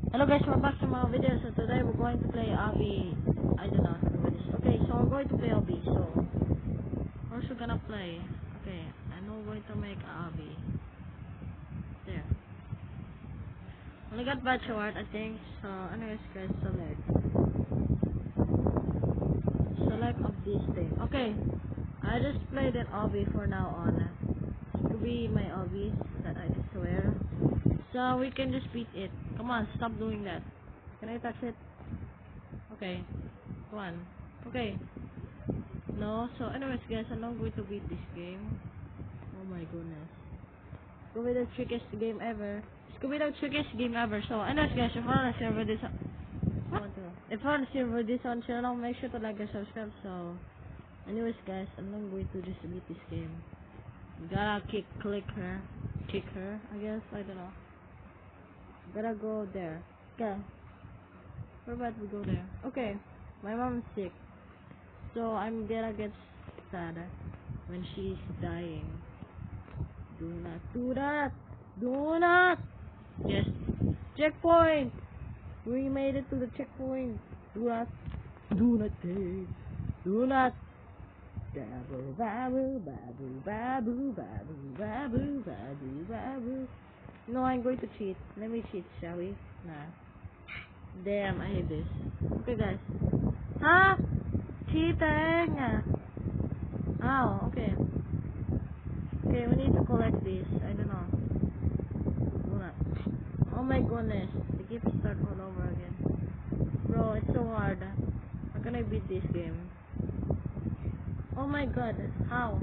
Hello guys, we're back to my video. So today we're going to play Obby. I don't know how to do this. Okay, so we're going to play Obby. So first we're gonna play. Okay, and we're going to make Obby. There. Only got bachelor, I think. So anyways guys, select of this thing. Okay, I just played an Obby for now on. It could be my Obbies that I just swear. So we can just beat it. Come on, stop doing that. Can I touch it? Okay. Come on. Okay. No. So anyways guys, I'm not going to beat this game. Oh my goodness. It's gonna be the trickiest game ever. It's gonna be the trickiest game ever. So anyways guys, if you wanna server this if you wanna server this on channel, make sure to like and subscribe. So anyways guys, I'm not going to just beat this game. You gotta click her. Kick her, I guess. I don't know. Gotta go there. Okay. Where about we go there? Okay. My mom's sick. So I'm gonna get sad when she's dying. Do not do that. Do not. Yes. Checkpoint. We made it to the checkpoint. Do not. Do not take. Do not. Babu babu babu babu babu babu babu babu. No, I'm going to cheat. Let me cheat, shall we? Nah. Damn, I hate this. Okay, guys. Huh? Cheating! Oh, okay. Okay, we need to collect this. I don't know. Hold on. Oh my goodness. The game start all over again. Bro, it's so hard. How can I beat this game? Oh my god. How?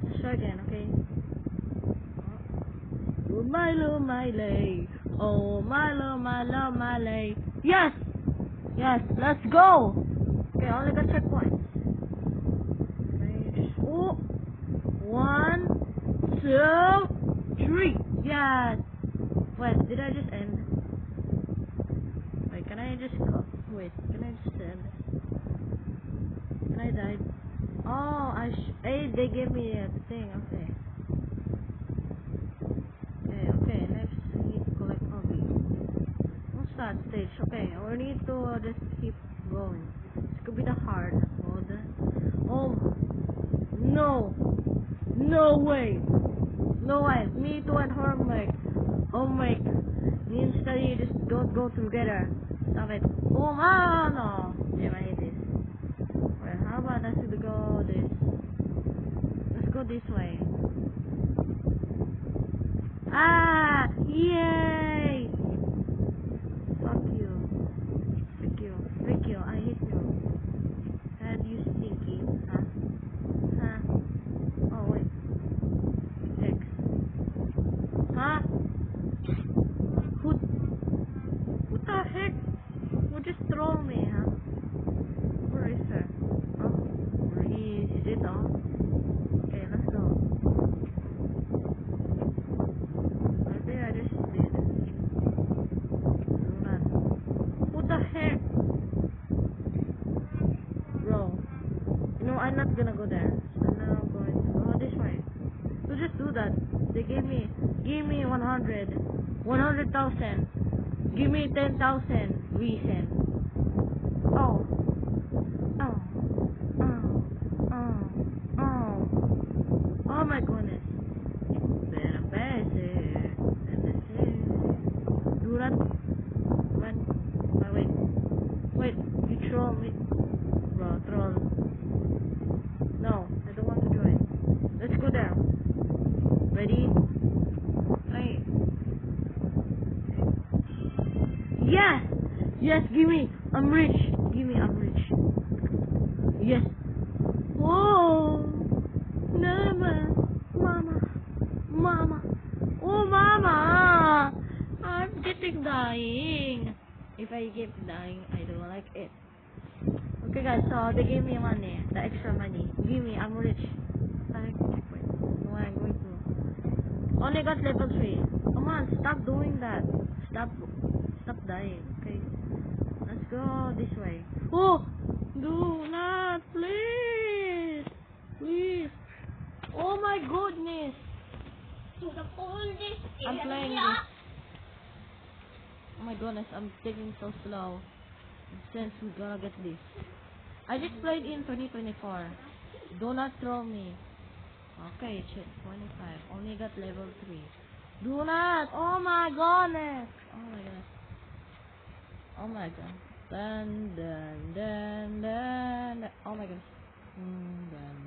Let's try again, okay? Oh my love, my lay. Oh my love, my love, my lay. Yes! Yes, let's go! Okay, only got checkpoints. Oh! 1, 2, 3. Yes! Wait, did I just end? Wait, can I just go? Wait, can I just end? Can I die? Oh, hey, they gave me a thing, okay. Okay, next we need to collect Obby. What's that stage? Okay, we need to just keep going. This could be the hard mode. Oh, no! No way! No way! Me too and homework. Homework. Me and study just don't go together. Stop it. Oh, no! Damn, I hate this. Well, how about us to go this? Let's go this way. Ah! Yay! Fuck you. Frick you. Frick you. I hate you. And you stinky. Huh? Huh? Oh, wait. X. Huh? Who the heck? Who just throw me, huh? Where is her? Oh, where is it? Oh. Okay, let's go. I think I just did. Do not. Who the heck? Bro. You know, I'm not gonna go there. So now I'm going to go this way. So just do that. They give me 100,000. Give me 10,000 reason. Oh. Oh. Oh. Oh. Oh. Oh my goodness. Better do that. When? Oh, wait. Wait. You troll me. Bro, troll. No, I don't want to join. Let's go down. Ready? Hey. Yes! Yes, give me! I'm rich! Give me, I'm rich. Yes! Whoa! Mama! Mama! Mama! Oh, Mama! I'm getting dying! If I keep dying, I don't like it. Okay guys, so they gave me money. The extra money. Give me, I'm rich. Wait, no, I'm going to. Only got level 3. Come on, stop doing that. Stop dying. Okay, let's go this way. Oh, do not, please, please. Oh my goodness. I'm playing this. my goodness, I'm taking so slow. Since we're gonna get this. I just played in 2024. Do not throw me. Okay, shit, 25. Only got level 3. Do not! Oh my goodness! Oh my goodness. Oh my god. Dun. Oh my goodness. Dun.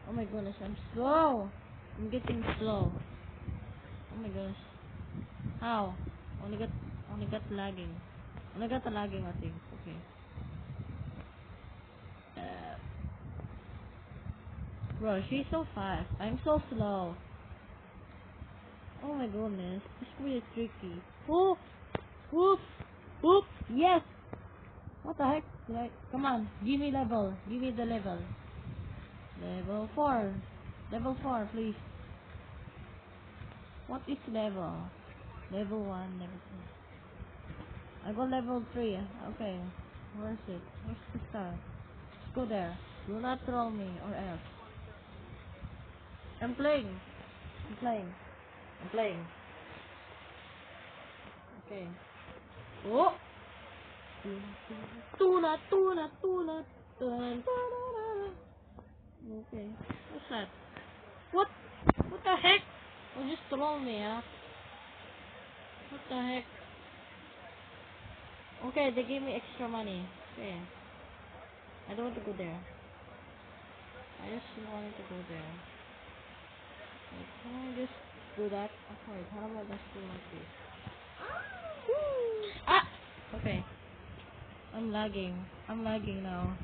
Oh my goodness, I'm slow. I'm getting slow. Oh my goodness. How? Only got lagging. Only got the lagging, I think. Okay. Bro, she's so fast. I'm so slow. Oh my goodness. This is really tricky. Whoop! Whoop! Whoop! Yes! What the heck? Right. Come on. Give me level. Give me the level. Level 4. Level 4, please. What is level? Level 1, level 2. I got level 3. Okay. Where's it? Where's the star? Let's go there. Do not throw me or else. I'm playing. I'm playing. I'm playing. Okay. Oh! Tuna. Okay. What's that? What? What the heck? Oh, just throw me, huh? What the heck? Okay, they gave me extra money. Okay. I don't want to go there. I just wanted to go there. Wait, can I just do that? Oh, wait, how about let's do like this? Ah! Okay. I'm lagging. I'm lagging now.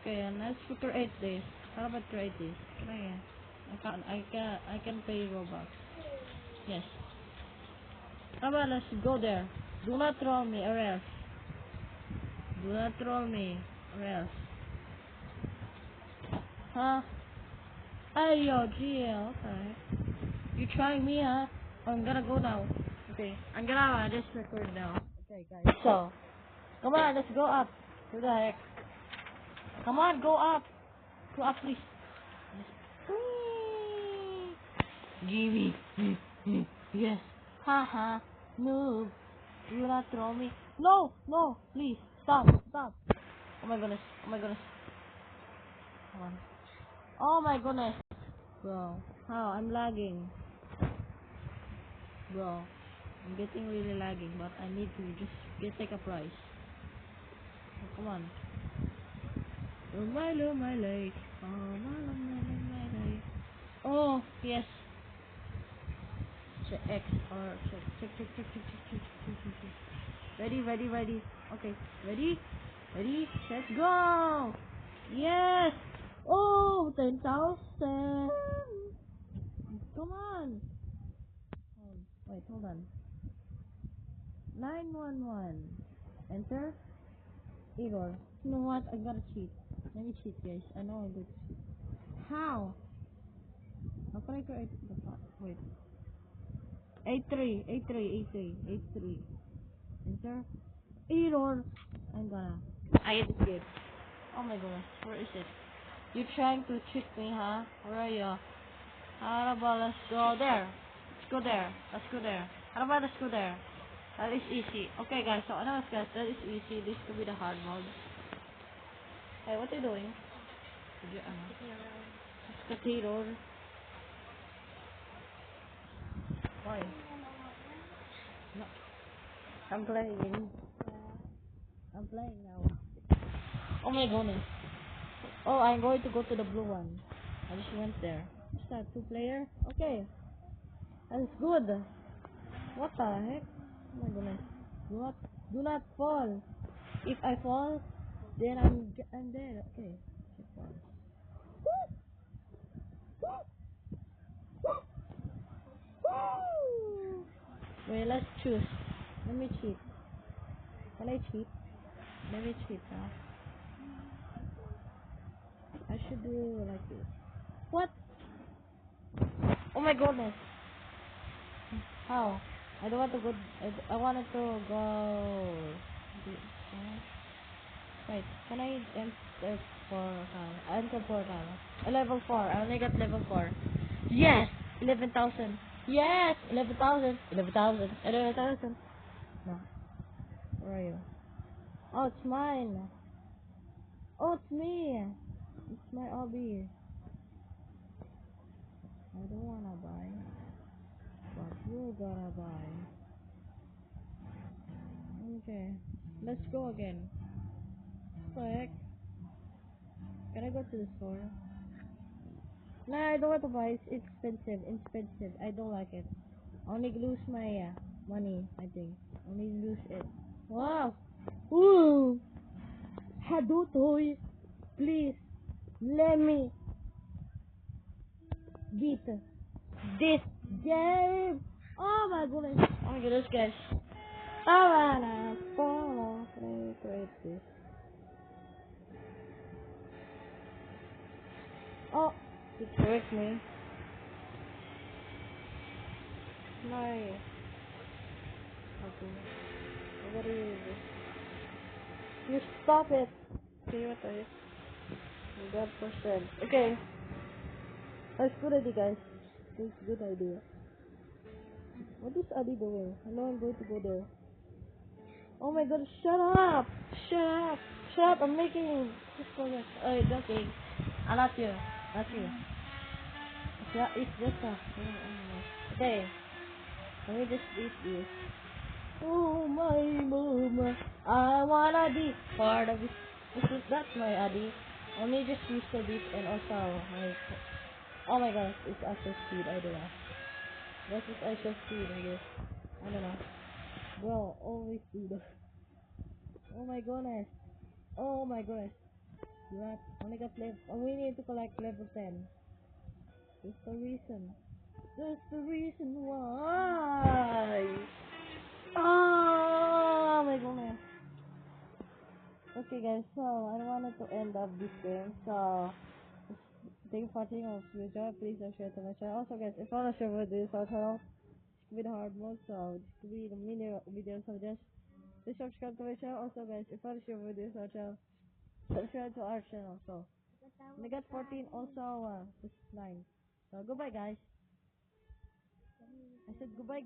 Okay, and let's create this. How about create this? Can I can pay Robux. Yes. How about let's go there. Do not throw me or else. Do not throw me or else. Huh? Ayo, GL, okay. You trying me, huh? Oh, I'm gonna go now. Okay, I'm gonna just record now. Okay, guys. So, come on, let's go up. Who the heck? Come on, go up. Go up, please. Gimme. Yes. Haha. Noob. Do not throw me. No, please. Stop. Oh my goodness. Come on. Oh my goodness. Bro. How? I'm lagging. Bro. I'm getting really lagging, but I need to just take a prize. Oh, come on. My lake. Oh, my lake. Oh, yes. Check X or check. Ready. Okay, ready, let's go. Yes. Oh, 10,000. Come on. Wait, hold on. 911. Enter. Error. You know what? I gotta cheat. Let me cheat, guys. I know I'm good to cheat. How? How can I create the file? Wait. 83. Enter. Error. I escaped. Oh my goodness. Where is it? You trying to trick me, huh? Where are you? How about let's go there? Let's go there. How about let's go there? That is easy. Okay, guys. So, anyways, guys, that is easy. This could be the hard mode. Hey, what are you doing? Did you, just potato. Why? No. I'm playing. I'm playing now. Oh my goodness. Oh, I'm going to go to the blue one. I just went there. Is that 2-player? Okay. That's good. What the heck? Oh my goodness. Do not fall. If I fall, then I'm dead. Okay. Wait, let's choose. Let me cheat. Can I cheat? Let me cheat now. I should do like this. What? Oh my goodness. How? I don't want to go. I wanted to go. Wait, can I enter portal? Enter portal. Level 4. I only got level 4. Yes! 11,000. Yes! 11,000. 11,000. 11,000. No. Where are you? Oh, it's mine. Oh, it's me. It's my hobby. I don't wanna buy. But you gotta buy. Okay. Let's go again. Quick. Can I go to the store? No, I don't want to buy. It's expensive. Expensive. I don't like it. Only lose my money, I think. Only lose it. Wow. Ooh. Hadutoy. Please. Let me beat this game. Oh my goodness. Oh my goodness, guys. I wanna follow. Create this. Oh. It tricked me. My. Okay. What do you do? You stop it. Okay, what are you? You got percent. Okay. That's good idea, guys. That's good idea. What is Adi doing? I know I'm going to go there. Oh my god, shut up! Shut up! Shut up, I'm making this progress. Oh, it's okay. Not you. Not you. It's just a... Okay. Let me just eat this. Oh my mama. I wanna be part of it. That's my Adi. Let me just use the beat and also my... Oh my gosh, it's access speed, I don't know. What is access speed, I guess? I don't know. Bro, always do that. Oh my goodness. Oh my goodness. You have only got level. Oh, we need to collect level 10. That's the reason. That's the reason why. Oh my goodness. Okay guys, so I wanted to end up this game. So thank you for watching. I hope you enjoyed. Please subscribe to my channel. Also guys, if you wanna share with this our channel, with hard mode, so this could be the mini video. So just please subscribe to my channel. Also guys, if you wanna share with this our channel, subscribe to our channel. So we got 14 also, this is 9. So goodbye guys. I said goodbye.